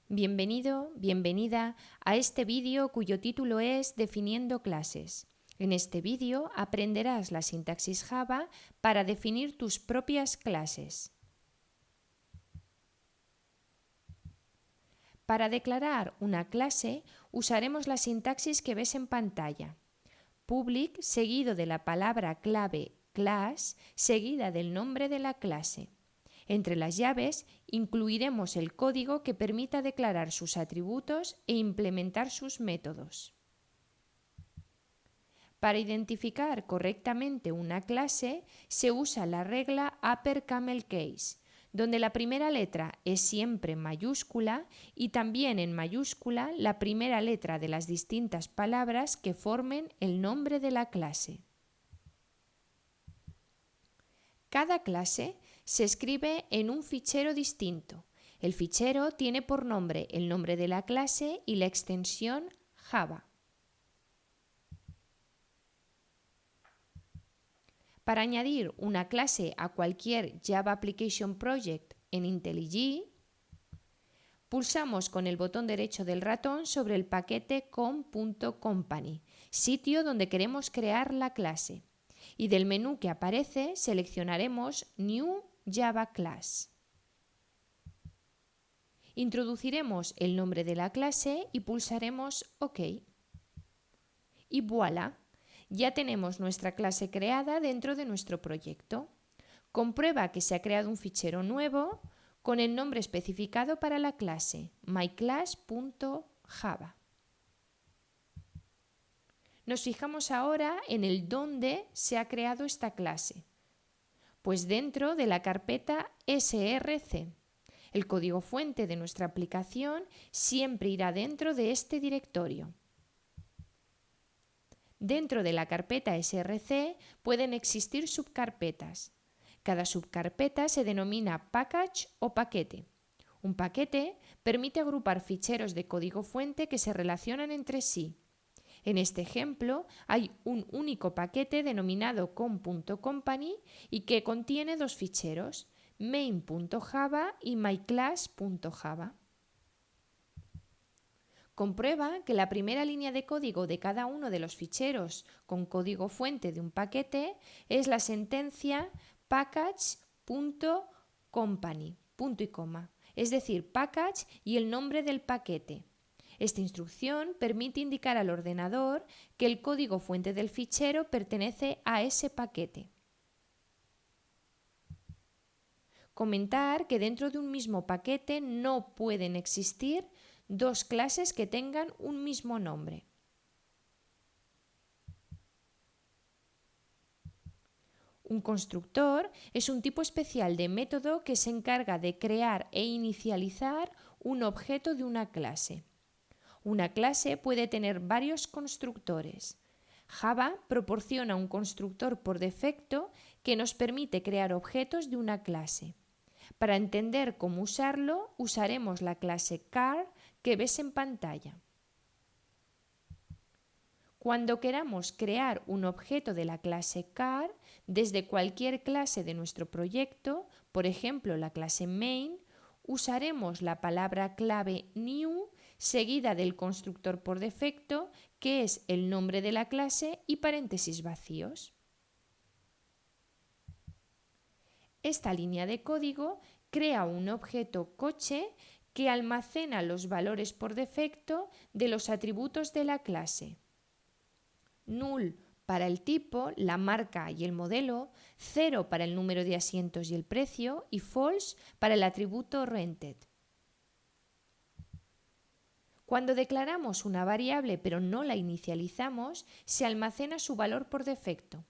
Bienvenido, bienvenida a este vídeo cuyo título es Definiendo clases. En este vídeo aprenderás la sintaxis Java para definir tus propias clases. Para declarar una clase usaremos la sintaxis que ves en pantalla. Public seguido de la palabra clave class seguida del nombre de la clase. Entre las llaves incluiremos el código que permita declarar sus atributos e implementar sus métodos. Para identificar correctamente una clase se usa la regla Upper Camel Case, donde la primera letra es siempre mayúscula y también en mayúscula la primera letra de las distintas palabras que formen el nombre de la clase. Cada clase se escribe en un fichero distinto. El fichero tiene por nombre el nombre de la clase y la extensión Java. Para añadir una clase a cualquier Java Application Project en IntelliJ, pulsamos con el botón derecho del ratón sobre el paquete com.company, sitio donde queremos crear la clase, y del menú que aparece seleccionaremos New Java Class. Introduciremos el nombre de la clase y pulsaremos OK. Y voilà, ya tenemos nuestra clase creada dentro de nuestro proyecto. Comprueba que se ha creado un fichero nuevo con el nombre especificado para la clase, myclass.java. Nos fijamos ahora en el dónde se ha creado esta clase. Pues dentro de la carpeta src. El código fuente de nuestra aplicación siempre irá dentro de este directorio. Dentro de la carpeta src pueden existir subcarpetas. Cada subcarpeta se denomina package o paquete. Un paquete permite agrupar ficheros de código fuente que se relacionan entre sí. En este ejemplo hay un único paquete denominado com.company y que contiene dos ficheros, main.java y myclass.java. Comprueba que la primera línea de código de cada uno de los ficheros con código fuente de un paquete es la sentencia package.company, punto y coma, es decir, package y el nombre del paquete. Esta instrucción permite indicar al ordenador que el código fuente del fichero pertenece a ese paquete. Comentar que dentro de un mismo paquete no pueden existir dos clases que tengan un mismo nombre. Un constructor es un tipo especial de método que se encarga de crear e inicializar un objeto de una clase. Una clase puede tener varios constructores. Java proporciona un constructor por defecto que nos permite crear objetos de una clase. Para entender cómo usarlo, usaremos la clase car que ves en pantalla. Cuando queramos crear un objeto de la clase car, desde cualquier clase de nuestro proyecto, por ejemplo la clase main, usaremos la palabra clave new seguida del constructor por defecto, que es el nombre de la clase y paréntesis vacíos. Esta línea de código crea un objeto coche que almacena los valores por defecto de los atributos de la clase. Null para el tipo, la marca y el modelo, 0 para el número de asientos y el precio y false para el atributo rented. Cuando declaramos una variable pero no la inicializamos, se almacena su valor por defecto.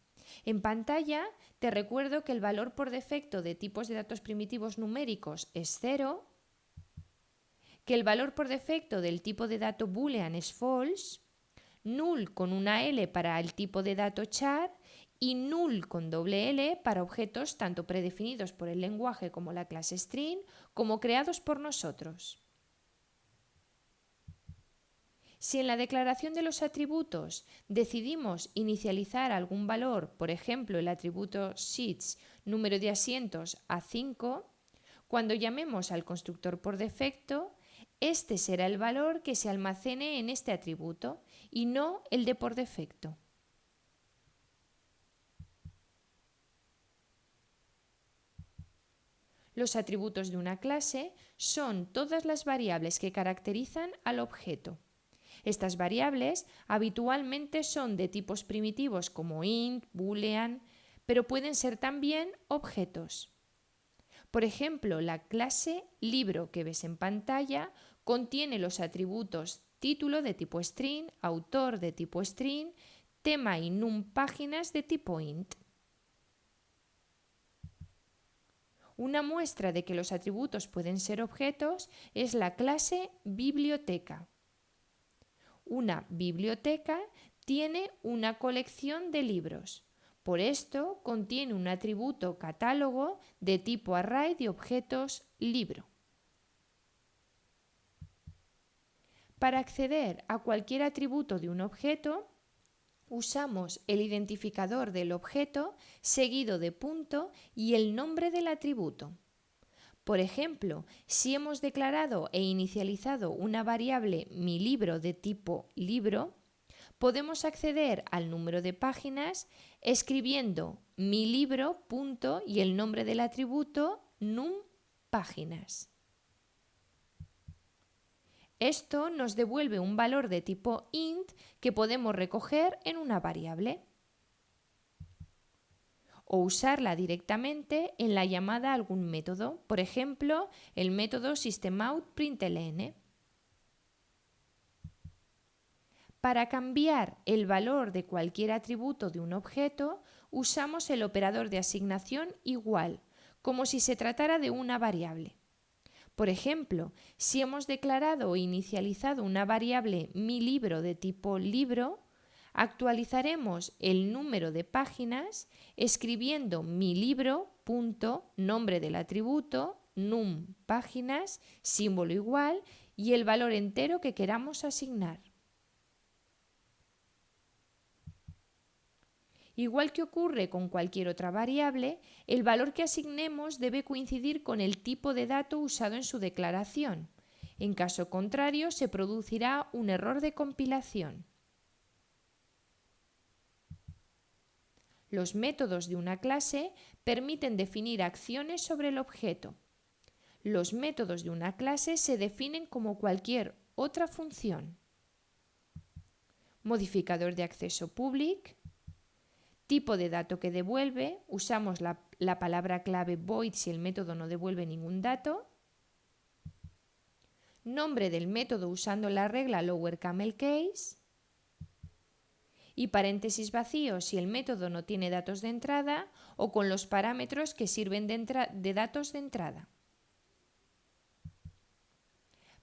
En pantalla te recuerdo que el valor por defecto de tipos de datos primitivos numéricos es 0, que el valor por defecto del tipo de dato boolean es false, null con una L para el tipo de dato char y null con doble L para objetos tanto predefinidos por el lenguaje como la clase string como creados por nosotros. Si en la declaración de los atributos decidimos inicializar algún valor, por ejemplo el atributo seats, número de asientos, a 5, cuando llamemos al constructor por defecto, Este será el valor que se almacene en este atributo y no el de por defecto. Los atributos de una clase son todas las variables que caracterizan al objeto. Estas variables habitualmente son de tipos primitivos como int, boolean, pero pueden ser también objetos. Por ejemplo, la clase libro que ves en pantalla contiene los atributos título de tipo string, autor de tipo string, tema y num páginas de tipo int. Una muestra de que los atributos pueden ser objetos es la clase biblioteca. Una biblioteca tiene una colección de libros. Por esto, contiene un atributo catálogo de tipo array de objetos libro. Para acceder a cualquier atributo de un objeto, usamos el identificador del objeto seguido de punto y el nombre del atributo. Por ejemplo, si hemos declarado e inicializado una variable mi libro de tipo libro, podemos acceder al número de páginas escribiendo mi libro punto y el nombre del atributo num páginas. Esto nos devuelve un valor de tipo int que podemos recoger en una variable o usarla directamente en la llamada a algún método, por ejemplo, el método systemoutprintln. Para cambiar el valor de cualquier atributo de un objeto, usamos el operador de asignación igual, como si se tratara de una variable. Por ejemplo, si hemos declarado o inicializado una variable mi libro de tipo libro, actualizaremos el número de páginas escribiendo mi libro punto nombre del atributo num páginas símbolo igual y el valor entero que queramos asignar. Igual que ocurre con cualquier otra variable, el valor que asignemos debe coincidir con el tipo de dato usado en su declaración. En caso contrario, se producirá un error de compilación. Los métodos de una clase permiten definir acciones sobre el objeto. Los métodos de una clase se definen como cualquier otra función. Modificador de acceso public. Tipo de dato que devuelve, usamos la palabra clave void si el método no devuelve ningún dato. Nombre del método usando la regla lower camel case. Y paréntesis vacíos si el método no tiene datos de entrada o con los parámetros que sirven de datos de entrada.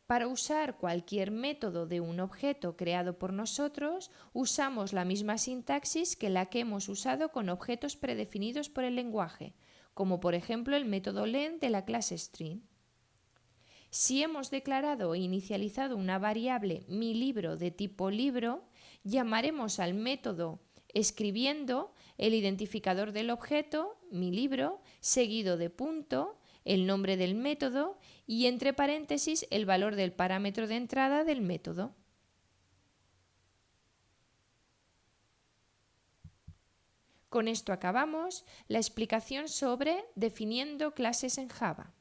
Para usar cualquier método de un objeto creado por nosotros, usamos la misma sintaxis que la que hemos usado con objetos predefinidos por el lenguaje, como por ejemplo el método len de la clase string. Si hemos declarado e inicializado una variable mi libro de tipo libro, llamaremos al método escribiendo el identificador del objeto mi libro seguido de punto, el nombre del método y entre paréntesis el valor del parámetro de entrada del método. Con esto acabamos la explicación sobre definiendo clases en Java.